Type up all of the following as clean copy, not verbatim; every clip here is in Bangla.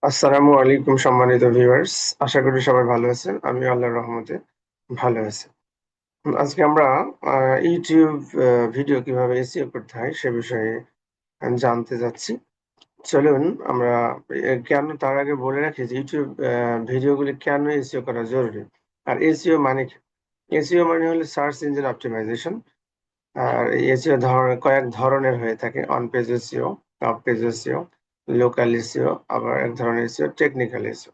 আসসালামু আলাইকুম সম্মানিত ভিউয়ার্স, আশা করি সবাই ভালো আছেন। আমি আল্লাহর রহমতে ভালো আছি। আজকে আমরা ইউটিউব ভিডিও কিভাবে এসইও করতে হয় সে বিষয়ে জানতে যাচ্ছি। চলুন আমরা কেন তার আগে বলে রাখি যে ইউটিউব ভিডিওগুলি কেন এসইও করা জরুরি। আর এসইও মানে কি? এসইও মানে হলো সার্চ ইঞ্জিন অপটিমাইজেশন। আর এসইও কয়েক ধরনের হয়ে থাকে। On page SEO, off page SEO, local SEO, আবার এক ধরনের SEO technical SEO.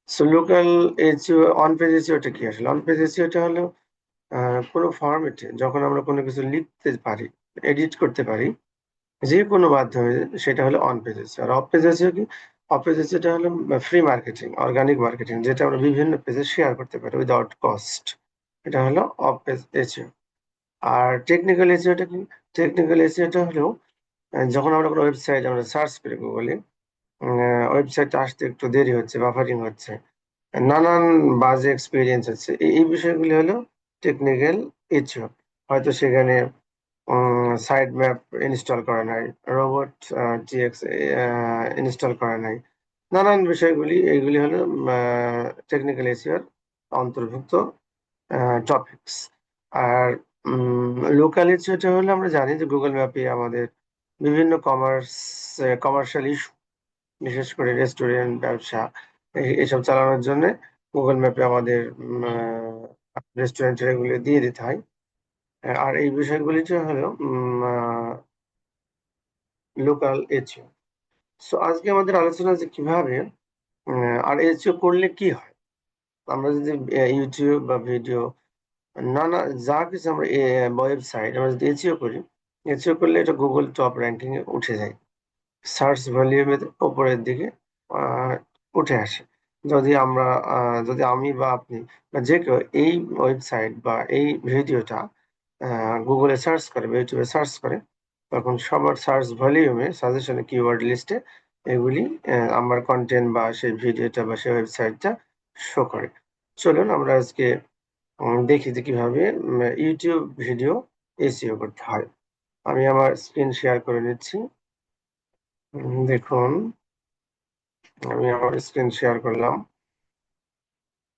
So local SEO, on page এসইওটা কি আসলে? অন পেজ এসইওটা হলো কোনো ফরম্যাটে যখন আমরা কোনো কিছু লিখতে পারি, এডিট করতে পারি, যেকোনো মাধ্যমে, সেটা হলো অন পেজ এসইও। আর অফ পেজ এসইও কি? অফ পেজ এসইওটা হলো ফ্রি মার্কেটিং, অর্গানিক মার্কেটিং, যেটা আমরা বিভিন্ন পেজে শেয়ার করতে পারি উইদাউট কস্ট। এটা হলো অফ পেজ এসইও। আর টেকনিক্যাল এসইওটা কি? টেকনিক্যাল এসইওটা হলো যখন আমরা কোনো ওয়েবসাইট আমরা সার্চ করি গুগলে, ওয়েবসাইটটা আসতে একটু দেরি হচ্ছে, বাফারিং হচ্ছে, নানান বাজে এক্সপেরিয়েন্স আছে। এই বিষয়গুলি হলো টেকনিক্যাল ইস্যু। হয়তো সেখানে সাইড ম্যাপ ইনস্টল করা নাই, রোবট টিএক্স ইনস্টল করা নাই, নানান বিষয়গুলি, এইগুলি হলো টেকনিক্যাল ইস্যুর অন্তর্ভুক্ত টপিকস। আর লোকাল ইস্যুটা হলো আমরা জানি যে গুগল ম্যাপে আমাদের বিভিন্ন কমার্শিয়াল ইস্যু, বিশেষ করে রেস্টুরেন্ট ব্যবসা এসব চালানোর জন্য গুগল ম্যাপে আমাদের রেস্টুরেন্টের এগুলো দিয়ে দিতে হয়। আর এই বিষয়গুলিতে হলো লোকাল এসইও। সো আজকে আমাদের আলোচনা যে কিভাবে আর এসইও করলে কি হয়। আমরা যদি ইউটিউব বা ভিডিও, নানা যা কিছু আমরা ওয়েবসাইট আমরা যদি এসইও করি, এসইও করলে এটা গুগল টপ র্যাঙ্কিং এ উঠে যায়, সার্চ ভলিউমের উপরের দিকে আহ, উঠে আসে। যদি আমরা যদি আমি বা আপনি বা যে কেউ এই ওয়েবসাইট বা এই ভিডিওটা গুগলে সার্চ করে বা ইউটিউবে সার্চ করে, তখন সবার সার্চ ভলিউমে, সাজেশনে, কিওয়ার্ড লিস্টে এগুলি আমার কন্টেন্ট বা সেই ভিডিওটা বা সেই ওয়েবসাইটটা শো করে। চলুন আমরা আজকে দেখি যে কিভাবে ইউটিউব ভিডিও এসইও করতে হয়। আমি আমার স্ক্রিন শেয়ার করে নিচ্ছি। দেখুন, আমি আমার স্ক্রিন শেয়ার করলাম।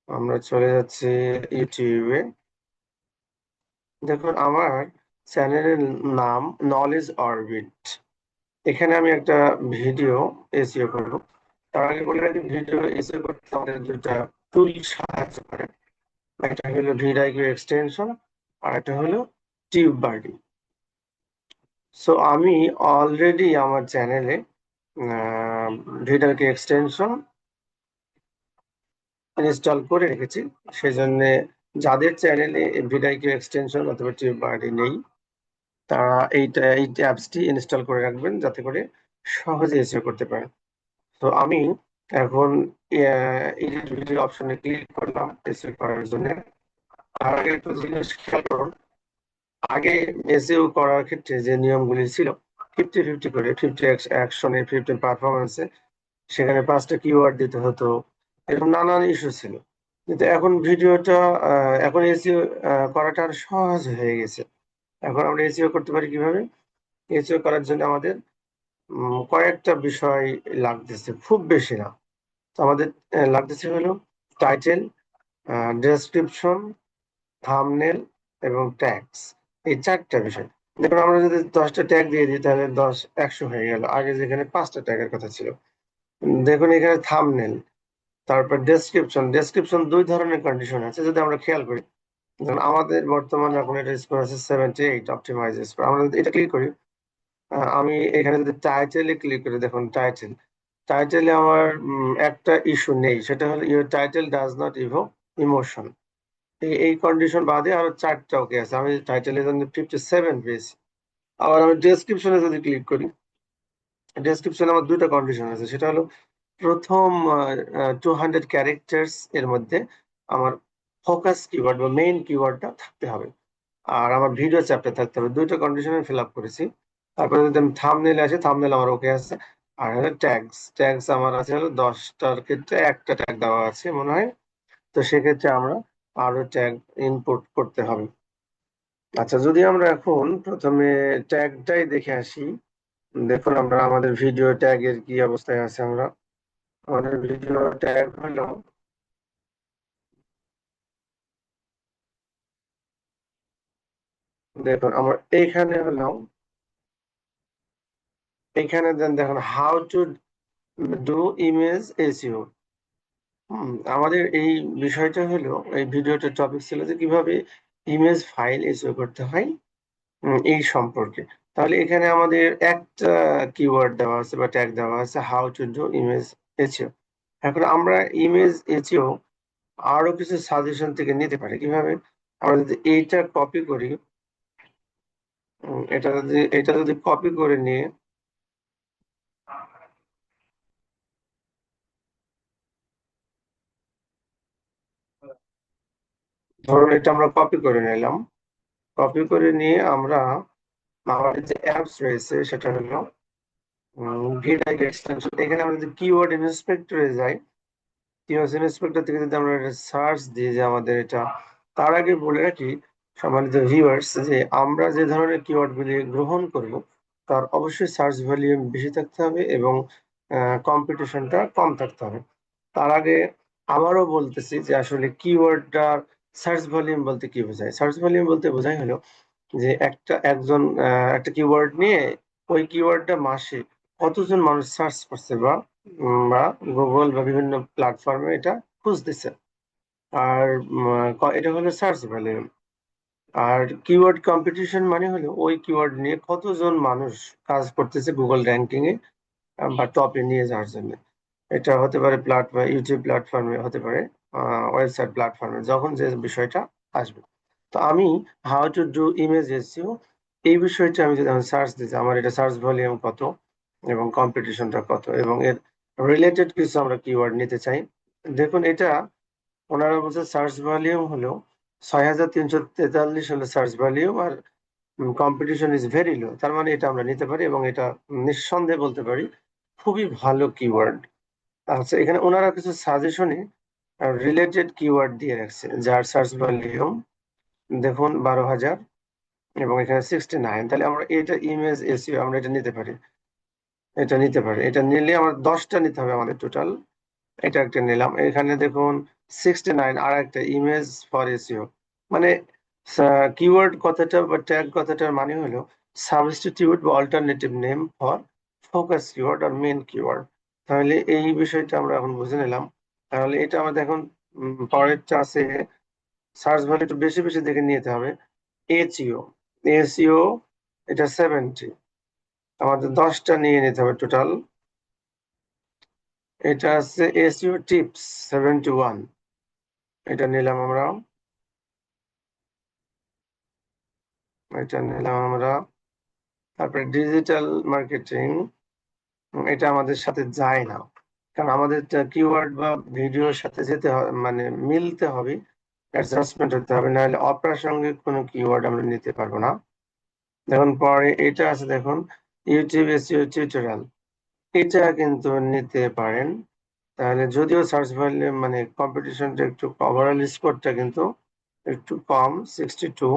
আমরা চলে যাচ্ছি ইউটিউবে। দেখুন, আমার চ্যানেলের নাম নলেজ অরবিট। এখানে আমি একটা ভিডিও এসইও করব। তার আগে বলে রাখি, ভিডিও এসইও করতে আমাদের দুটা টুল সাহায্য করে। একটা হলো ভিডিও এক্সটেনশন, আর একটা হলো টিউব বার্ডি। সো আমি অলরেডি আমার চ্যানেলে ভিডিও এক্সটেনশন ইনস্টল করে রেখেছি। সেজন্য যাদের চ্যানেলে ভিডিও এক্সটেনশন অথবা টিউববারটি নেই, তারা এই অ্যাপসটি ইনস্টল করে রাখবেন, যাতে করে সহজে এসিও করতে পারেন। তো আমি এখন এডিট ভিডিও অপশনে ক্লিক করলাম এসিও করার জন্য। তার আগে একটু জিনিস খেয়াল করুন। আগে এসিও করার ক্ষেত্রে যে নিয়মগুলি ছিল, 50-50 করে, 50 অ্যাকশনে, 50 পারফরমেন্সে, সেখানে 5টা কিওয়ার্ড দিতে হতো, এরকম নানান ইস্যু ছিল। কিন্তু এখন ভিডিওটা এখন এসইও করাটা আর সহজ হয়ে গেছে। এখন আমরা এসইও করতে পারি কিভাবে? এসইও করার জন্য আমাদের কয়েকটা বিষয় লাগতেছে, খুব বেশি না। তো আমাদের লাগতেছে হলো টাইটেল, ডেসক্রিপশন, থাম্বনেল এবং ট্যাগস। এই 4টা বিষয়। দেখুন, আমরা যদি 10টা ট্যাগ দিয়ে দিই, তাহলে 10 100 হয়ে গেল, আগে যেখানে 5টা ট্যাগের কথা ছিল। দেখুন এখানে থাম্বনেল, তারপর ডেসক্রিপশন। ডেসক্রিপশন দুই ধরনের কন্ডিশন আছে, যদি আমরা খেয়াল করি। যেমন আমাদের বর্তমানে এখন এটা স্কোর আছে 78, অপটিমাইজ স্কোর। আমরা যদি এটা ক্লিক করি, আমি এখানে যদি টাইটেলে ক্লিক করি, দেখুন টাইটেল, টাইটেলে আমার একটা ইস্যু নেই, সেটা হলো your title does not evoke emotion. এই কন্ডিশন বাদে আরো 4টা ওকে আছে। আমি টাইটেলে জন্য 57 পেয়েছি। আবার আমি ডেসক্রিপশনে যদি ক্লিক করি, ডেসক্রিপশনে আমার দুইটা কন্ডিশন আছে। সেটা হলো প্রথম 200 ক্যারেক্টার্স এর মধ্যে আমার ফোকাস কিওয়ার্ড বা মেইন কিওয়ার্ডটা থাকতে হবে, আর আমার ভিডিও চ্যাপ্টার থাকতে হবে। দুইটা কন্ডিশন আমি ফিল আপ করেছি। তারপরে যদি আমি থাম্বনেইলে আসি, থাম্বনেইল আমার ওকে আছে। আর হলো ট্যাগস, ট্যাগস আমার আছে হলো 10টার ক্ষেত্রে একটা ট্যাগ দেওয়া আছে মনে হয়। তো সেক্ষেত্রে আমরা আরো ট্যাগ ইনপুট করতে হবে। আচ্ছা, যদি আমরা এখন প্রথমে ট্যাগটাই দেখে আসি। দেখুন, আমরা আমাদের ভিডিও ট্যাগের কি অবস্থায় আছে। আমরা আমাদের ভিডিও ট্যাগ হলো, দেখুন আমার এইখানে হলো, এখানে দেন দেখুন how to do image SEO. আমাদের এই বিষয়টা হলো, এই ভিডিওটার টপিক ছিল যে কিভাবে ইমেজ ফাইল এসইও করতে হয়, এই সম্পর্কে। তাহলে এখানে আমাদের একটা কিওয়ার্ড দেওয়া আছে বা ট্যাগ দেওয়া আছে, how to do image SEO. এখন আমরা ইমেজ এসইও আরো কিছু সাজেশন থেকে নিতে পারি। কিভাবে? আমরা যদি এইটা কপি করি, এটা যদি কপি করে নিয়ে, ধরুন এটা আমরা কপি করে নিলাম, কপি করে নিয়ে আমরা আমাদের যে অ্যাপস রয়েছে সেটা হলো ভিডাইক এক্সটেনশন। এখানে আমরা যদি কিওয়ার্ড ইন্সপেক্টরে যাই, কিওয়ার্ড ইন্সপেক্টর থেকে যদি আমরা সার্চ দিই যে আমাদের এটা, তার আগে বলে রাখি সম্মানিত ভিউয়ার্স যে আমরা যে ধরনের কিওয়ার্ড গুলি গ্রহণ করব তার অবশ্যই সার্চ ভলিউম বেশি থাকতে হবে এবং কম্পিটিশনটা কম থাকতে হবে। তার আগে আবারও বলতেছি যে আসলে কিওয়ার্ডটার সার্চ ভলিউম বলতে কি বোঝায়। সার্চ ভলিউম বলতে বোঝায় হলো যে একজন একটা কিওয়ার্ড নিয়ে ওই কিওয়ার্ডটা মাসে কতজন মানুষ সার্চ করছে বা গুগল বা বিভিন্ন প্ল্যাটফর্মে এটা খুঁজতেছে। আর এটা হলো সার্চ ভ্যালিউ। আর কিওয়ার্ড কম্পিটিশন মানে হলো ওই কিওয়ার্ড নিয়ে কতজন মানুষ কাজ করতেছে গুগল র্যাঙ্কিং এ বা টপে নিয়ে যাওয়ার জন্য। এটা হতে পারে প্ল্যাটফর্ম, ইউটিউব প্ল্যাটফর্মে, হতে পারে ওয়েবসাইট প্ল্যাটফর্মে, যখন যে বিষয়টা আসবে। তো আমি how to do image SEO, এই বিষয়টা আমি যদি সার্চ দিই যে আমার এটা সার্চ ভলিউম কত এবং কম্পিটিশনটা কত এবং এর রিলেটেড কিছু আমরা কিওয়ার্ড নিতে চাই। দেখুন এটা ওনারা বলছে সার্চ ভলিউম হলো 6343 হলো সার্চ ভলিউম, আর কম্পিটিশন ইজ ভেরি লো। তার মানে এটা আমরা নিতে পারি এবং এটা নিঃসন্দেহে বলতে পারি খুবই ভালো কিওয়ার্ড। আচ্ছা, এখানে ওনারা কিছু সাজেশনে রিলেটেড কিওয়ার্ড দিয়ে রাখছে যার সার্চ ভলিউম দেখুন 12,000 এবং এখানে 69। তাহলে আমরা এটা ইমেজ এসইও আমরা এটা নিতে পারি, এটা নিলে আমার 10টা নিতে হবে আমাদের টোটাল। এটা একটা নিলাম, এখানে দেখুন 69 আর একটা ইমেজ ফর এসইও। মানে কিওয়ার্ড কথাটা বা ট্যাগ কথাটার মানে হলো সাবস্টিটিউট বা alternative name for focus keyword আর মেন কিওয়ার্ড। তাহলে এই বিষয়টা আমরা এখন বুঝে নিলাম। তাহলে এটা আমাদের এখন পরেরটা আছে, সার্চ ভ্যালু একটু বেশি বেশি দেখে নিতে হবে। এসইও, এসইও এটা 70, আমাদের 10টা নিয়ে নিতে হবে টোটাল। এটা আছে এসইও টিপস 71, এটা নিলাম আমরা, এটা নিলাম আমরা। তারপরে ডিজিটাল মার্কেটিং, এটা আমাদের সাথে যায় না, কারণ আমাদের কিওয়ার্ড বা ভিডিওর সাথে যেতে হবে, মানে মিলতে হবে, অ্যাডজাস্টমেন্ট হতে হবে, নাহলে অপ্রাসঙ্গিক কোনো কিওয়ার্ড আমরা নিতে পারবো না। দেখুন পরে এটা আছে, দেখুন ইউটিউব এসইও টিউটোরিয়াল, এটা কিন্তু নিতে পারেন। তাহলে যদিও সার্চ ভ্যালিউ মানে কম্পিটিশনটা একটু, ওভারঅল স্কোরটা কিন্তু একটু কম, 62।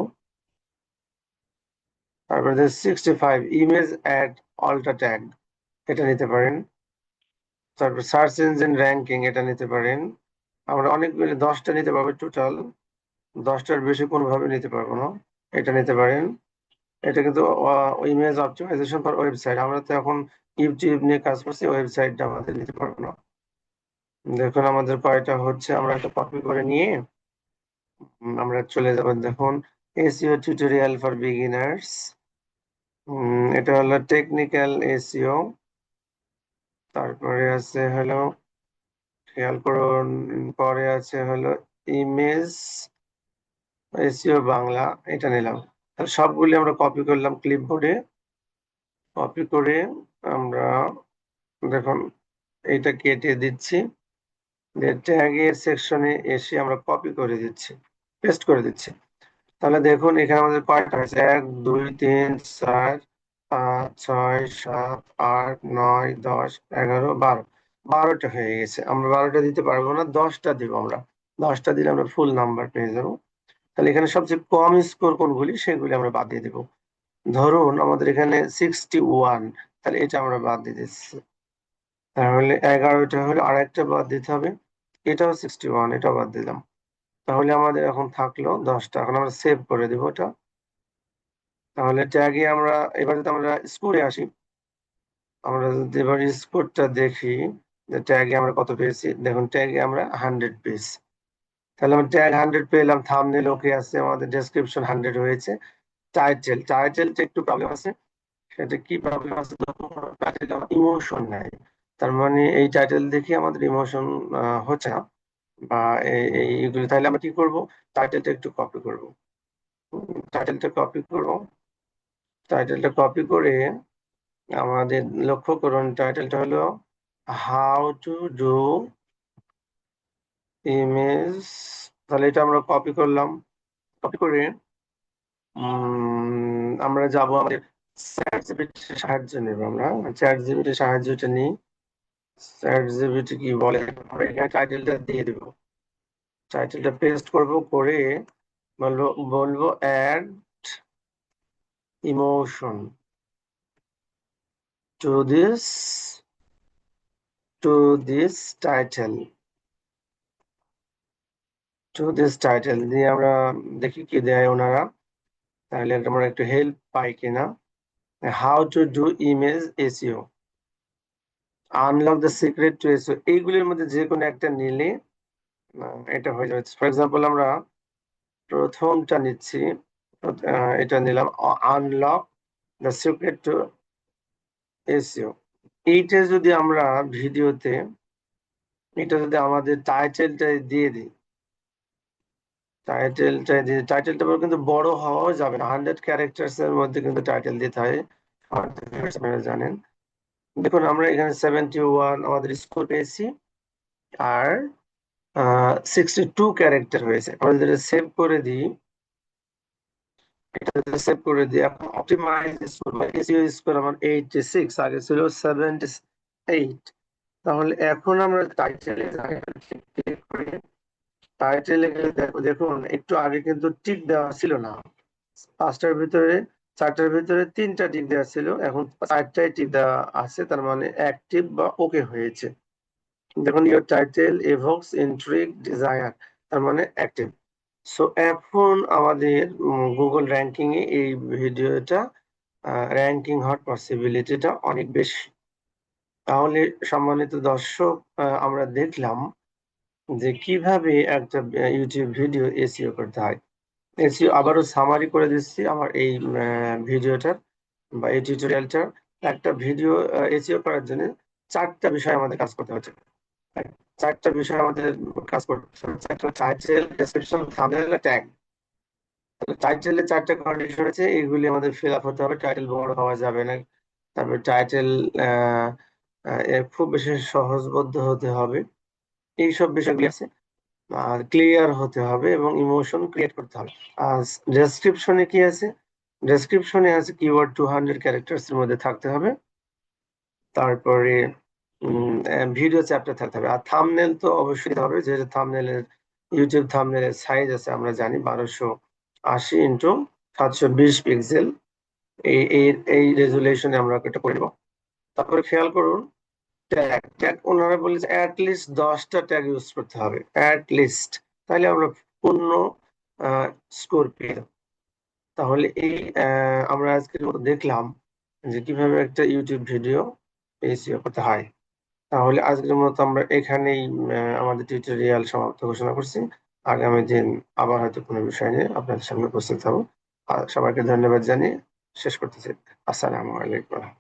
তারপরে 65 ইমেজ অ্যাড অল্টা ট্যাগ, এটা নিতে পারেন। তারপর সার্চ ইঞ্জিন র্যাঙ্কিং, এটা নিতে পারেন। আমরা অনেকগুলো 10টা নিতে পারবো টোটাল, 10টার বেশি কোনোভাবে নিতে পারবো না। এটা নিতে পারেন। এটা কিন্তু ইমেজ অপটিমাইজেশন ফর ওয়েবসাইট, আমরা তো এখন ইউটিউব নিয়ে কাজ করছি, ওয়েবসাইটটা আমাদের নিতে পারবো না। দেখুন আমাদের কয়টা হচ্ছে, আমরা একটা কপি করে নিয়ে আমরা চলে যাবো। দেখুন এসইও টিউটোরিয়াল ফর বিগিনার্স, এটা হলো টেকনিক্যাল এসইও। তারপরে আছে হলো, খেয়াল করুন, পরে আছে হলো ইমেজ এসইও বাংলা, এটা নিলাম। তাহলে সবগুলি আমরা কপি করলাম ক্লিপবোর্ডে, কপি করে আমরা দেখুন এইটা কেটে দিচ্ছি, ট্যাগের সেকশনে এসে আমরা কপি করে দিচ্ছি, পেস্ট করে দিচ্ছি। তাহলে দেখুন এখানে আমাদের কয়টা আছে, 1 2 3 4 5 6 7 8 9 10 11 12, 12টা হয়ে গেছে। আমরা 12টা দিতে পারবো না, 10টা দিব আমরা। 10টা দিলে আমরা ফুল নাম্বার পেয়ে যাবো। তাহলে এখানে সবচেয়ে কম স্কোর কোনগুলি সেগুলি আমরা বাদ দিয়ে দিব। ধরুন আমাদের এখানে 61, তাহলে এটা আমরা বাদ দিয়ে দিচ্ছি। তাহলে 11টা হলো, আরেকটা বাদ দিতে হবে, এটাও 61, এটাও বাদ দিলাম। তাহলে আমাদের এখন থাকলো 10টা। এখন আমরা সেভ করে দিব এটা। তাহলে ট্যাগে আমরা এবার যদি আমরা স্কোরে আসি, আমরা যদি এবার স্কোরটা দেখি যে ট্যাগে আমরা কত পেয়েছি, দেখুন ট্যাগে আমরা 100 পেয়েছি। তাহলে আমরা ট্যাগ 100 পেলাম, থাম্বনেল ওকে আছে, আমাদের ডেসক্রিপশন 100 হয়েছে। টাইটেলটা একটু প্রবলেম আছে। সেটা কি প্রবলেম আছে, টাইটেল ইমোশন নাই। তার মানে এই টাইটেল দেখে আমাদের ইমোশন হচ্ছে না, বা এইগুলো। তাহলে আমরা কি করব, টাইটেলটা একটু কপি করব। টাইটেলটা কপি করব। টাইটেলটা কপি করে আমাদের লক্ষ্য করুন, টাইটেলটা হলো হাউ টু ডু ইমেজ। তাহলে এটা আমরা কপি করলাম। কপি করে আমরা যাব আমাদের চ্যাট জিপিটির সাহায্য নেব। আমরা চ্যাট জিপিটির সাহায্যটা নিই। চ্যাট জিপিটি কি বলে, আমরা এখানে টাইটেলটা দিয়ে দেব। টাইটেলটা পেস্ট করব, করে বলবো বলবো add emotion to this to this title. To this title দিয়ে আমরা দেখি কি দেয় ওনারা। তাহলে আমরা একটু হেল্প পাই কিনা। How to do image SEO, unlock the secret two SEO, এইগুলির মধ্যে যে কোনো একটা নিলে এটা হয়ে যাবে। ফর এক্সাম্পল আমরা প্রথমটা নিচ্ছি, এটা নিলাম unlock the secret two SEO. এইটা যদি আমরা ভিডিওতে, এটা যদি আমাদের টাইটেলটা দিয়ে দিই, টাইটেলটা কিন্তু বড় হওয়া যাবে না, 100 ক্যারেক্টার্স এর মধ্যে কিন্তু টাইটেল দিতে হয়, আপনারা জানেন। দেখুন আমরা এখানে 71 আমাদের স্কোর পেয়েছি, আর 62 ক্যারেক্টার হয়েছে। আমরা যদি সেভ করে দিই, এটা যদি সেভ করে দিই, এখন অপটিমাইজ স্কোর বা এসইও স্কোর আমার 86, আগে ছিল 78। তাহলে এখন আমরা টাইটেলে ক্লিক করে টাইটেলে গেলে দেখুন একটু আগে কিন্তু টিক দেওয়া ছিল না। 5টার ভিতরে 4টার ভিতরে 3টা টিক দেওয়া ছিল, এখন 4টায় টিক দেওয়া আছে, তার মানে অ্যাক্টিভ বা ওকে হয়েছে। দেখুন ইওর টাইটেল এভোকস ইন্ট্রিগ ডিজায়ার, তার মানে অ্যাক্টিভ। সো এখন আমাদের গুগল র্যাঙ্কিং এ এই ভিডিওটা র্যাঙ্কিং হওয়ার পসিবিলিটিটা অনেক বেশি। তাহলে সম্মানিত দর্শক, আমরা দেখলাম যে কিভাবে একটা ইউটিউব ভিডিও এসইও করতে হয়। এসইও আবারও সামারি করে দিচ্ছি আমার এই ভিডিওটার বা এই টিউটোরিয়ালটার। একটা ভিডিও এসইও করার জন্য 4টা বিষয় আমাদের কাজ করতে হচ্ছে। 4টা বিষয় আমাদের কাজ করতে হচ্ছে, একটা টাইটেল, ডেসক্রিপশন, থাম্বনেল, ট্যাগ। টাইটেলে 4টা কন্ডিশন আছে, এগুলি আমাদের ফিল আপ হতে হবে। টাইটেল বড় হওয়া যাবে না, তারপরে টাইটেল খুব বেশি সহজবোধ্য হতে হবে, এইসব বিষয়গুলি আছে। আর ক্লিয়ার হতে হবে এবং ইমোশন ক্রিয়েট করতে হবে। আর ডেসক্রিপশনে কি আছে, ডেসক্রিপশনে আছে কিওয়ার্ড 200 ক্যারেক্টার্স এর মধ্যে থাকতে হবে। তারপরে ভিডিও চ্যাপ্টার থাকতে হবে। আর থাম্বনেল তো অবশ্যই হবে, যেহেতু থাম্বনেলের ইউটিউব থাম্বনেলের সাইজ আছে আমরা জানি 1280 ইন্টু 720 পিক্সেল। এই এই এই রেজুলেশনে আমরা এটা করে নেব। তারপরে খেয়াল করুন ট্যাগ। ট্যাগ ওনারা বলেছে অ্যাট লিস্ট 10টা ট্যাগ ইউজ করতে হবে, অ্যাট লিস্ট। তাহলে আমরা পূর্ণ স্কোর পেয়ে যাবো। তাহলে এই আমরা আজকের মতো দেখলাম যে কিভাবে একটা ইউটিউব ভিডিও এসইও করতে হয়। তাহলে আজকের মতো আমরা এখানেই আমাদের টিউটোরিয়াল সমাপ্ত ঘোষণা করছি। আগামী দিন আবার হয়তো কোনো বিষয় নিয়ে আপনাদের সামনে উপস্থিত হব। আর সবাইকে ধন্যবাদ জানিয়ে শেষ করতেছি। আসসালামু আলাইকুম।